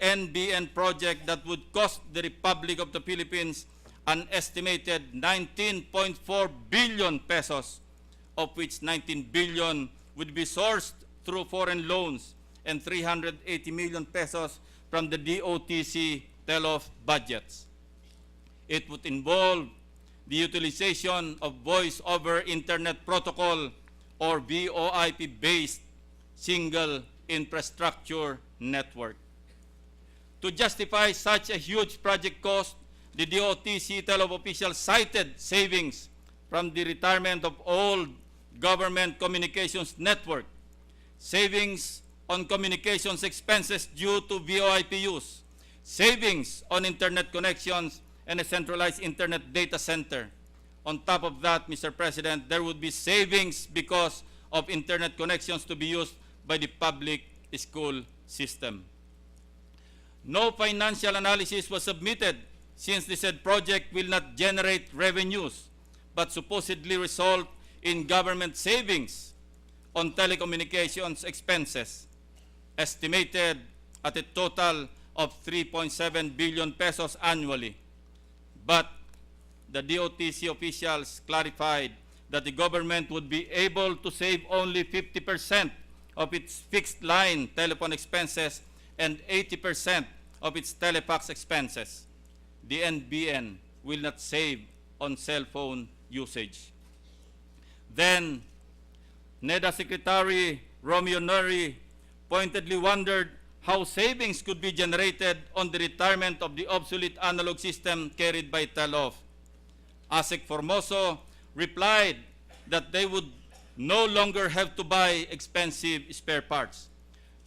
NBN project that would cost the Republic of the Philippines an estimated 19.4 billion pesos, of which 19 billion would be sourced through foreign loans and 380 million pesos from the DOTC tell-off budgets. It would involve the utilization of Voice over Internet Protocol or VoIP-based single infrastructure network. To justify such a huge project cost, the DOTC tell-off officials cited savings from the retirement of old government communications network, savings on communications expenses due to VoIP use, savings on internet connections, and a centralized internet data center. On top of that, Mr. President, there would be savings because of internet connections to be used by the public school system. No financial analysis was submitted since the said project will not generate revenues but supposedly result in government savings on telecommunications expenses, estimated at a total of 3.7 billion pesos annually. But the DOTC officials clarified that the government would be able to save only 50% of its fixed line telephone expenses and 80% of its telefax expenses. The NBN will not save on cell phone usage. Then, NEDA Secretary Romeo Neri pointedly wondered how savings could be generated on the retirement of the obsolete analog system carried by tell-off. ASEC Formoso replied that they would no longer have to buy expensive spare parts.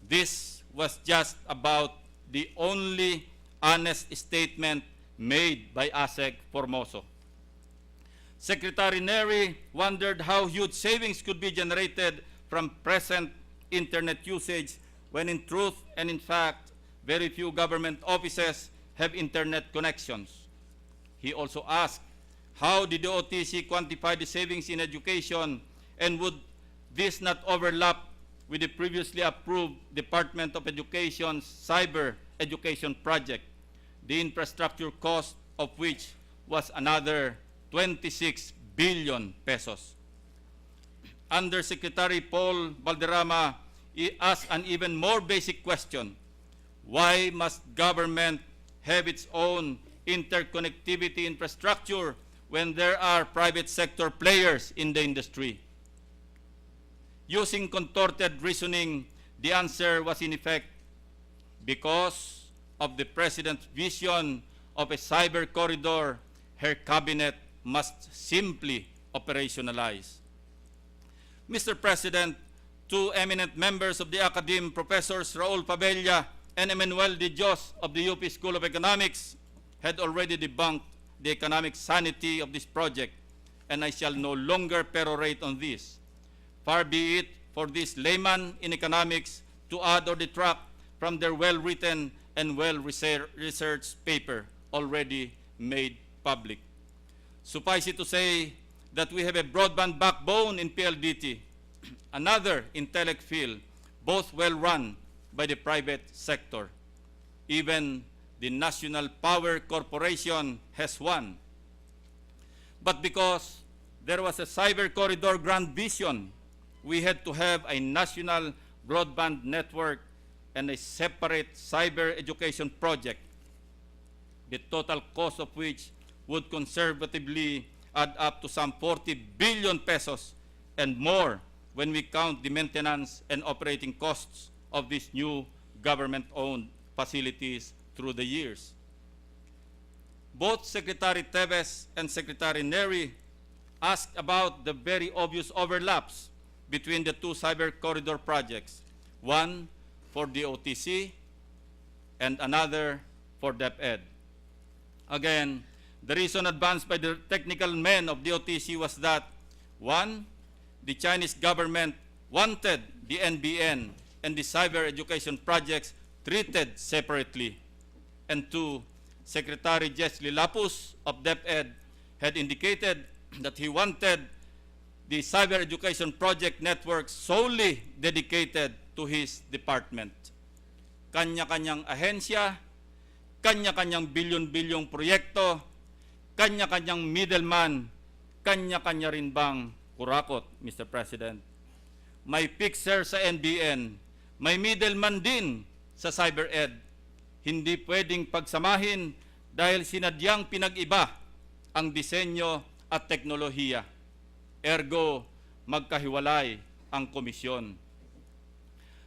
This was just about the only honest statement made by ASEC Formoso. Secretary Neri wondered how huge savings could be generated from present internet usage when in truth and in fact, very few government offices have internet connections. He also asked how did the OTC quantify the savings in education, and would this not overlap with the previously approved Department of Education's cyber education project, the infrastructure cost of which was another 26 billion pesos. Undersecretary Paul Valderrama asked an even more basic question: why must government have its own interconnectivity infrastructure when there are private sector players in the industry? Using contorted reasoning, the answer was in effect because of the President's vision of a cyber corridor, her cabinet must simply operationalize. Mr. President, two eminent members of the academe, Professors Raul Pabella and Emmanuel de Dios of the UP School of Economics, had already debunked the economic sanity of this project, and I shall no longer perorate on this. Far be it for this layman in economics to add or detract from their well-written and well-researched paper already made public. Suffice it to say that we have a broadband backbone in PLDT, another in Telec field, both well-run by the private sector. Even the National Power Corporation has one. But because there was a cyber corridor grand vision, we had to have a national broadband network and a separate cyber education project, the total cost of which would conservatively add up to some 40 billion pesos and more when we count the maintenance and operating costs of these new government-owned facilities through the years. Both Secretary Teves and Secretary Neri asked about the very obvious overlaps between the two cyber corridor projects, one for the OTC and another for DepEd. Again, the reason advanced by the technical men of the OTC was that, one, the Chinese government wanted the NBN and the cyber education projects treated separately, and two, Secretary Jesli Lapus of DepEd had indicated that he wanted the cyber education project network solely dedicated to his department. kanya-kanyang ahensya, kanya-kanyang bilyon-bilyong proyekto, kanya-kanyang middleman, kanya-kanya rin bang kurakot, Mr. President? May fixer sa NBN, may middleman din sa CyberEd. Hindi pwedeng pagsamahin dahil sinadyang pinag-iba ang disenyo at teknolohiya. Ergo, magkahiwalay ang komisyon.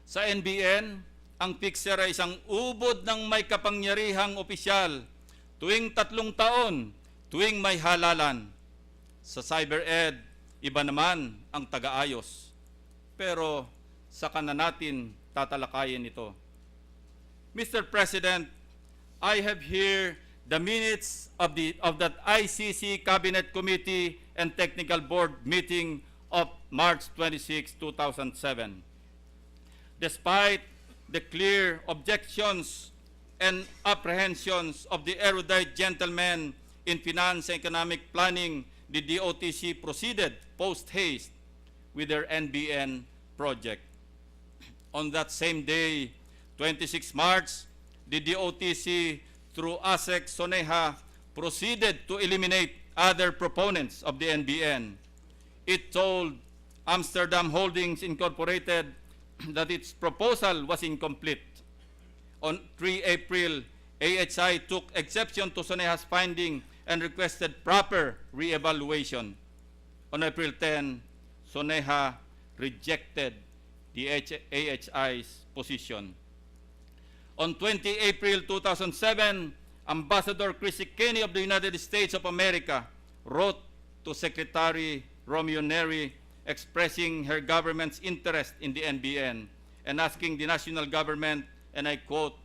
Sa NBN, ang fixer ay isang ubod ng may kapangyarihang opisyal tuwing 3 taon, tuwing may halalan. Sa CyberEd, iba naman ang taga-ayos. Pero saka na natin tatalakayin ito. Mr. President, I have here the minutes of that ICC Cabinet Committee and Technical Board meeting of March 26, 2007. Despite the clear objections and apprehensions of the erudite gentlemen in finance and economic planning, the DOTC proceeded post-haste with their NBN project. On that same day, 26 March, the DOTC, through ASEC Soneha, proceeded to eliminate other proponents of the NBN. It told Amsterdam Holdings Incorporated that its proposal was incomplete. On 3 April, AHI took exception to Soneha's finding and requested proper re-evaluation. On April 10, Soneha rejected the AHI's position. On 20 April 2007, Ambassador Chrissy Kenny of the United States of America wrote to Secretary Romeo Neri expressing her government's interest in the NBN and asking the national government, and I quote,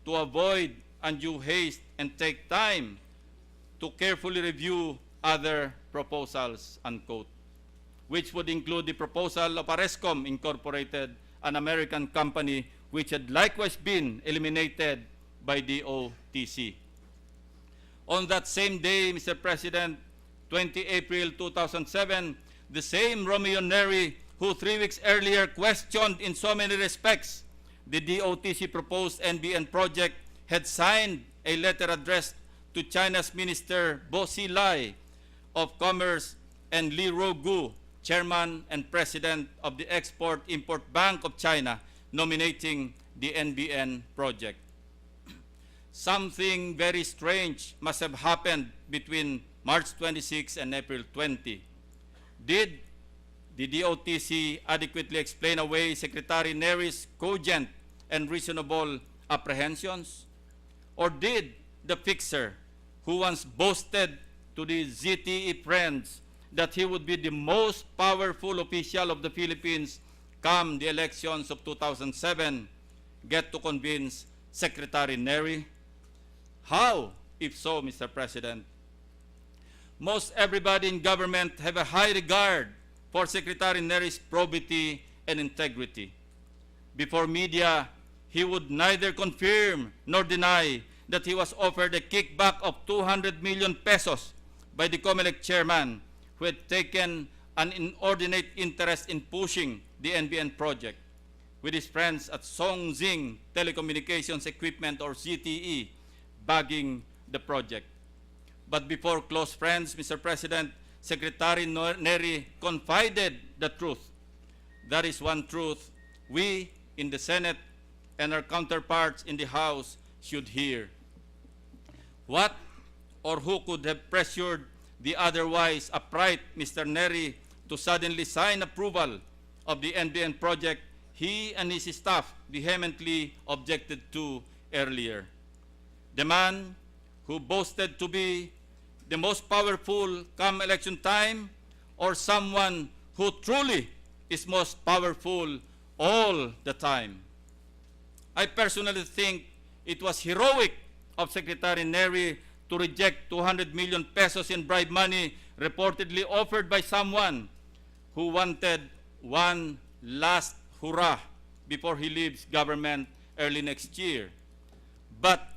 to avoid undue haste and take time to carefully review other proposals, unquote, which would include the proposal of Arescom Incorporated, an American company which had likewise been eliminated by the OTC. On that same day, Mr. President, 20 April 2007, the same Romeo Neri, who 3 weeks earlier questioned in so many respects the DOTC proposed NBN project, had signed a letter addressed to China's Minister Bo Xilai of Commerce and Li Ruogu, Chairman and President of the Export-Import Bank of China, nominating the NBN project. Something very strange must have happened between March 26 and April 20. Did the DOTC adequately explain away Secretary Neri's cogent and reasonable apprehensions? Or did the fixer, who once boasted to the ZTE friends that he would be the most powerful official of the Philippines come the elections of 2007, get to convince Secretary Neri? How, if so, Mr. President? Most everybody in government have a high regard for Secretary Neri's probity and integrity. Before media, he would neither confirm nor deny that he was offered a kickback of 200 million pesos by the COMELEC chairman, who had taken an inordinate interest in pushing the NBN project with his friends at Songzing Telecommunications Equipment, or ZTE, bagging the project. But before close friends, Mr. President, Secretary Neri confided the truth. That is one truth we in the Senate and our counterparts in the House should hear. What or who could have pressured the otherwise upright Mr. Neri to suddenly sign approval of the NBN project he and his staff vehemently objected to earlier? The man who boasted to be the most powerful come election time, or someone who truly is most powerful all the time? I personally think it was heroic of Secretary Neri to reject 200 million pesos in bribe money reportedly offered by someone who wanted one last hurrah before he leaves government early next year. But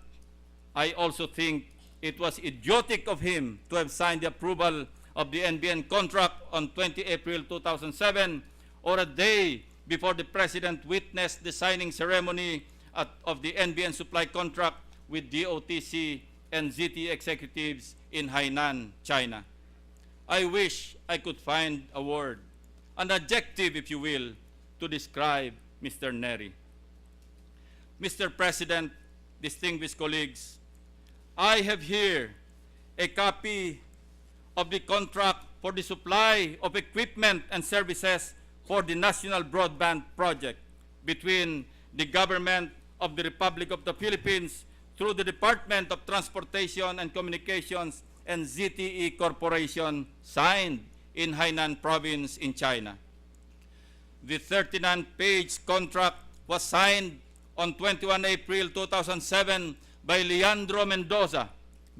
I also think it was idiotic of him to have signed the approval of the NBN contract on 20 April 2007, or a day before the President witnessed the signing ceremony of the NBN supply contract with DOTC and ZTE executives in Hainan, China. I wish I could find a word, an adjective if you will, to describe Mr. Neri. Mr. President, distinguished colleagues, I have here a copy of the contract for the supply of equipment and services for the National Broadband Project between the government of the Republic of the Philippines through the Department of Transportation and Communications and ZTE Corporation, signed in Hainan Province in China. The 39-page contract was signed on 21 April 2007 by Leandro Mendoza,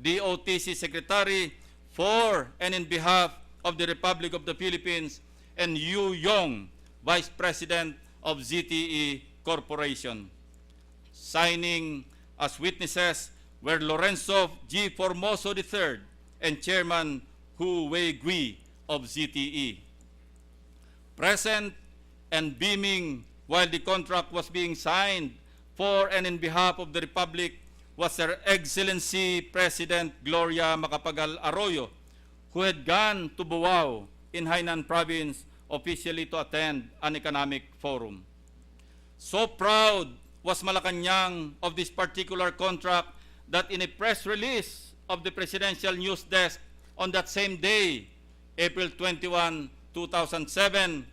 DOTC Secretary for and in behalf of the Republic of the Philippines, and Yu Yong, Vice President of ZTE Corporation. Signing as witnesses were Lorenzo G. Formoso III and Chairman Hu Wei-Gui of ZTE. Present and beaming while the contract was being signed for and in behalf of the Republic was Her Excellency President Gloria Macapagal Arroyo, who had gone to Buao in Hainan Province officially to attend an economic forum. So proud was Malacanang of this particular contract that in a press release of the Presidential News Desk on that same day, April 21, 2007,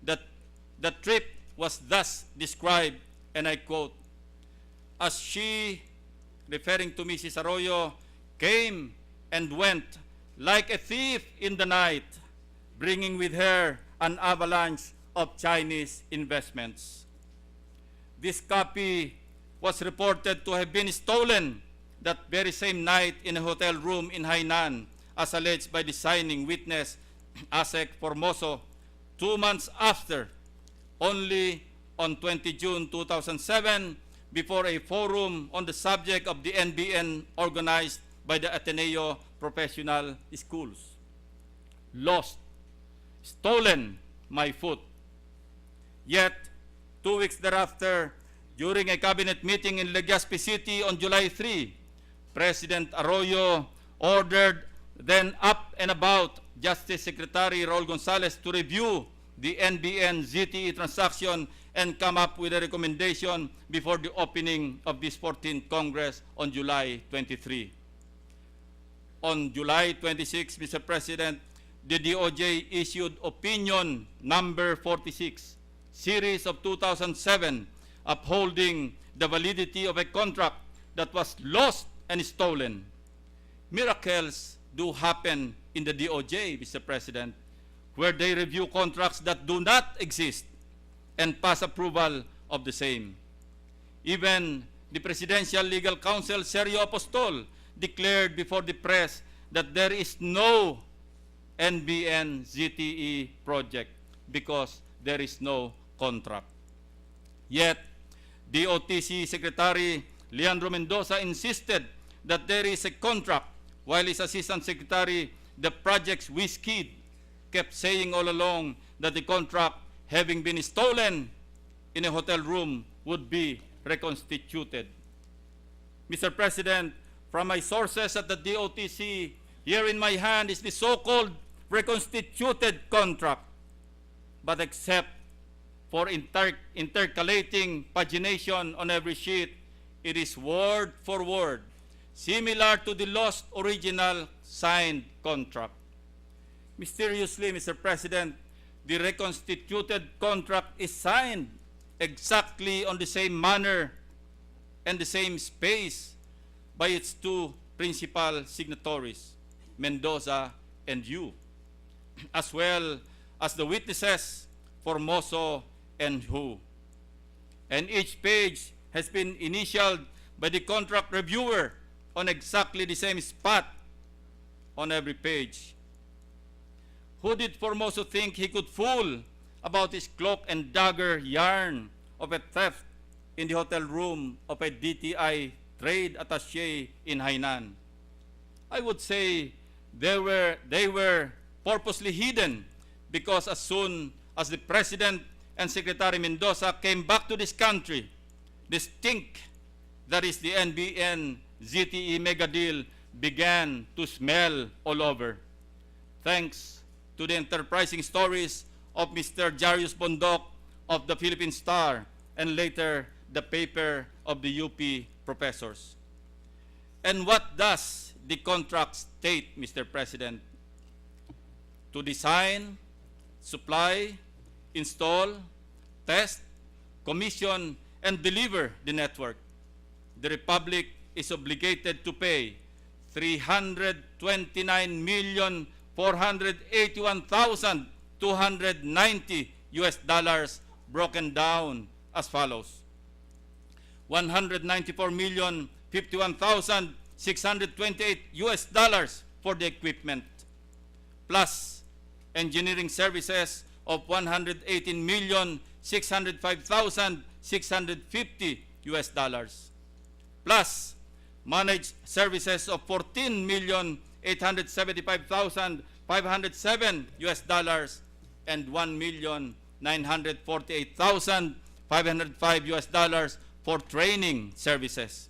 the trip was thus described, and I quote, "As she," referring to Mrs. Arroyo, "came and went like a thief in the night, bringing with her an avalanche of Chinese investments." This copy was reported to have been stolen that very same night in a hotel room in Hainan, as alleged by the signing witness, Asek Formoso, 2 months after, only on 20 June 2007, before a forum on the subject of the NBN organized by the Ateneo Professional Schools. Lost, stolen, my foot. Yet, 2 weeks thereafter, during a cabinet meeting in Legazpi City on July 3, President Arroyo ordered then up and about Justice Secretary Raul Gonzalez to review the NBN ZTE transaction and come up with a recommendation before the opening of this 14th Congress on July 23. On July 26, Mr. President, the DOJ issued opinion number 46, series of 2007, upholding the validity of a contract that was lost and stolen. Miracles do happen in the DOJ, Mr. President, where they review contracts that do not exist and pass approval of the same. Even the Presidential Legal Counsel, Sergio Apostol, declared before the press that there is no NBN ZTE project because there is no contract. Yet, DOTC Secretary Leandro Mendoza insisted that there is a contract, while his Assistant Secretary, the project's whiz-kid, kept saying all along that the contract, having been stolen in a hotel room, would be reconstituted. Mr. President, from my sources at the DOTC, here in my hand is the so-called reconstituted contract. But except for intercalating pagination on every sheet, it is word for word, similar to the lost original signed contract. Mysteriously, Mr. President, the reconstituted contract is signed exactly on the same manner and the same space by its two principal signatories, Mendoza and Yu, as well as the witnesses, Formoso and Hu. And each page has been initialed by the contract reviewer on exactly the same spot on every page. Who did Formoso think he could fool about his cloak and dagger yarn of a theft in the hotel room of a DTI trade attaché in Hainan? I would say they were purposely hidden, because as soon as the President and Secretary Mendoza came back to this country, the stink that is the NBN ZTE mega deal began to smell all over. Thanks to the enterprising stories of Mr. Jarius Bondok of the Philippine Star and later the paper of the UP professors. And what does the contract state, Mr. President? To design, supply, install, test, commission, and deliver the network, the Republic is obligated to pay $329,481,290 broken down as follows. $194,051,628 for the equipment, plus engineering services of $118,605,650 plus managed services of $14,875,507 and $1,948,505 for training services,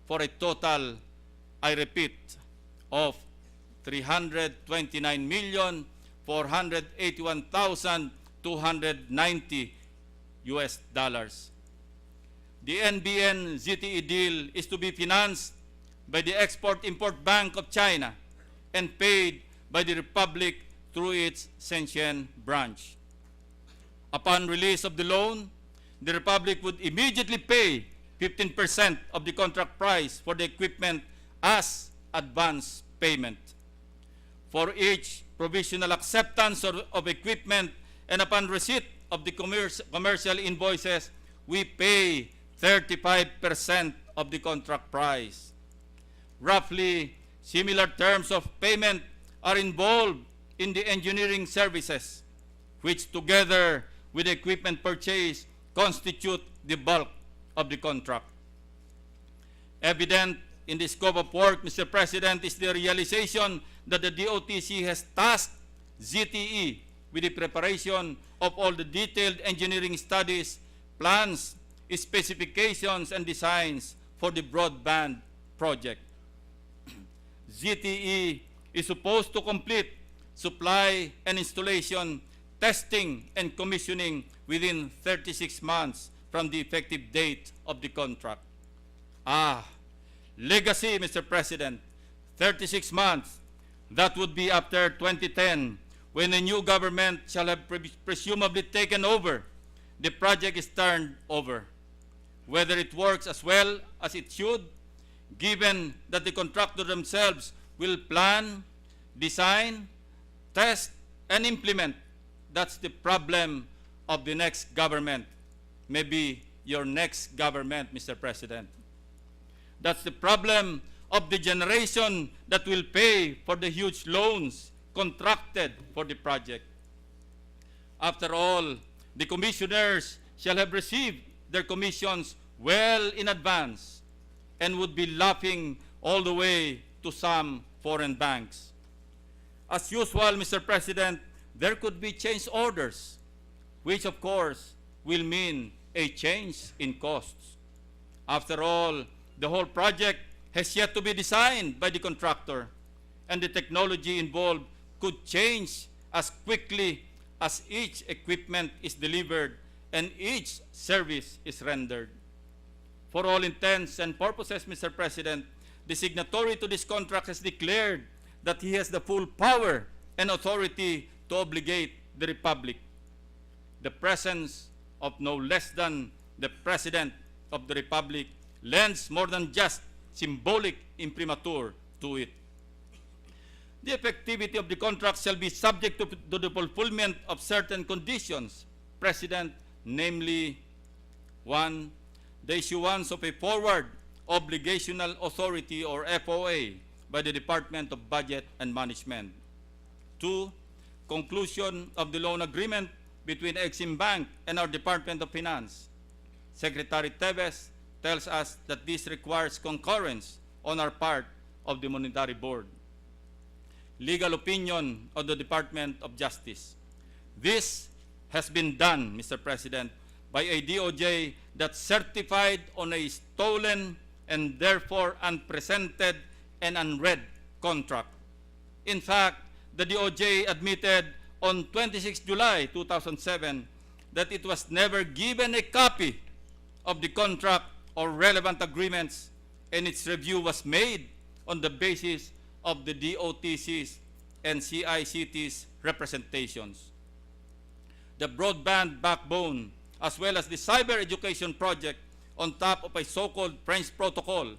for a total, I repeat, of $329,481,290. The NBN ZTE deal is to be financed by the Export-Import Bank of China and paid by the Republic through its Shenzhen branch. Upon release of the loan, the Republic would immediately pay 15% of the contract price for the equipment as advance payment. For each provisional acceptance of equipment and upon receipt of the commercial invoices, we pay 35% of the contract price. Roughly similar terms of payment are involved in the engineering services, which together with the equipment purchase constitute the bulk of the contract. Evident in the scope of work, Mr. President, is the realization that the DOTC has tasked ZTE with the preparation of all the detailed engineering studies, plans, specifications, and designs for the broadband project. ZTE is supposed to complete supply and installation, testing, and commissioning within 36 months from the effective date of the contract. Legacy, Mr. President, 36 months. That would be after 2010, when a new government shall have presumably taken over. The project is turned over. Whether it works as well as it should, given that the contractor themselves will plan, design, test, and implement, that's the problem of the next government. Maybe your next government, Mr. President. That's the problem of the generation that will pay for the huge loans contracted for the project. After all, the commissioners shall have received their commissions well in advance and would be laughing all the way to some foreign banks. As usual, Mr. President, there could be change orders, which of course will mean a change in costs. After all, the whole project has yet to be designed by the contractor, and the technology involved could change as quickly as each equipment is delivered and each service is rendered. For all intents and purposes, Mr. President, the signatory to this contract has declared that he has the full power and authority to obligate the Republic. The presence of no less than the President of the Republic lends more than just symbolic imprimatur to it. The effectivity of the contract shall be subject to the fulfillment of certain conditions, President, namely, 1, the issuance of a forward obligational authority or FOA by the Department of Budget and Management. 2, conclusion of the loan agreement between Exim Bank and our Department of Finance. Secretary Teves tells us that this requires concurrence on our part of the Monetary Board. Legal opinion of the Department of Justice. This has been done, Mr. President, by a DOJ that certified on a stolen and therefore unpresented and unread contract. In fact, the DOJ admitted on 26 July 2007 that it was never given a copy of the contract or relevant agreements, and its review was made on the basis of the DOTC's and CICT's representations. The broadband backbone, as well as the cyber education project on top of a so-called French protocol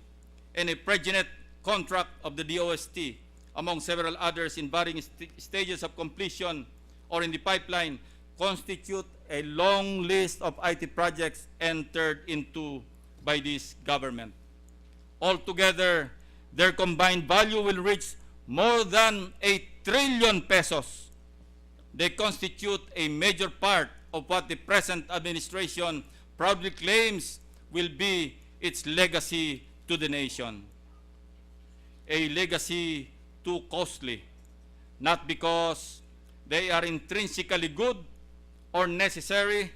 and a pregenet contract of the DOST, among several others in varying stages of completion or in the pipeline, constitute a long list of IT projects entered into by this government. Altogether, their combined value will reach more than 8 trillion pesos. They constitute a major part of what the present administration proudly claims will be its legacy to the nation. A legacy too costly, not because they are intrinsically good or necessary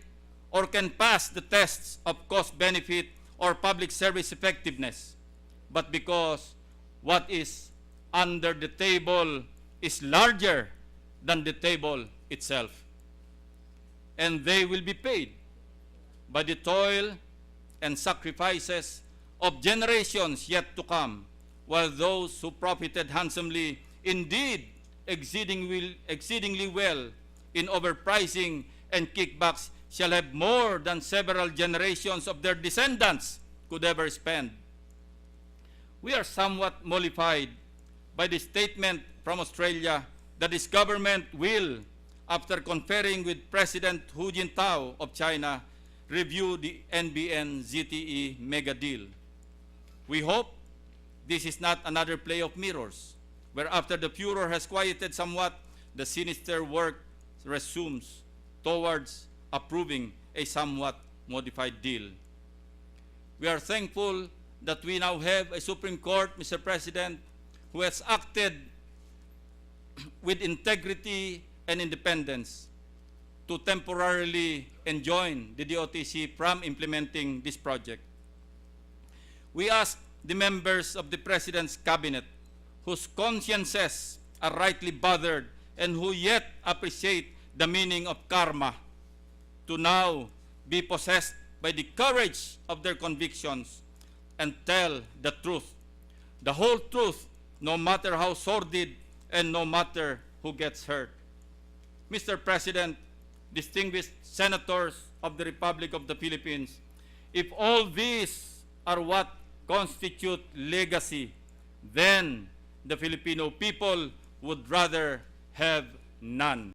or can pass the tests of cost-benefit or public service effectiveness, but because what is under the table is larger than the table itself. And they will be paid by the toil and sacrifices of generations yet to come, while those who profited handsomely, indeed exceedingly well in overpricing and kickbacks, shall have more than several generations of their descendants could ever spend. We are somewhat mollified by the statement from Australia that this government will, after conferring with President Hu Jintao of China, review the NBN-ZTE mega deal. We hope this is not another play of mirrors, where after the furor has quieted somewhat, the sinister work resumes towards approving a somewhat modified deal. We are thankful that we now have a Supreme Court, Mr. President, who has acted with integrity and independence to temporarily enjoin the DOTC from implementing this project. We ask the members of the President's Cabinet, whose consciences are rightly bothered and who yet appreciate the meaning of karma, to now be possessed by the courage of their convictions and tell the truth, the whole truth, no matter how sordid and no matter who gets hurt. Mr. President, distinguished senators of the Republic of the Philippines, if all these are what constitute legacy, then the Filipino people would rather have none.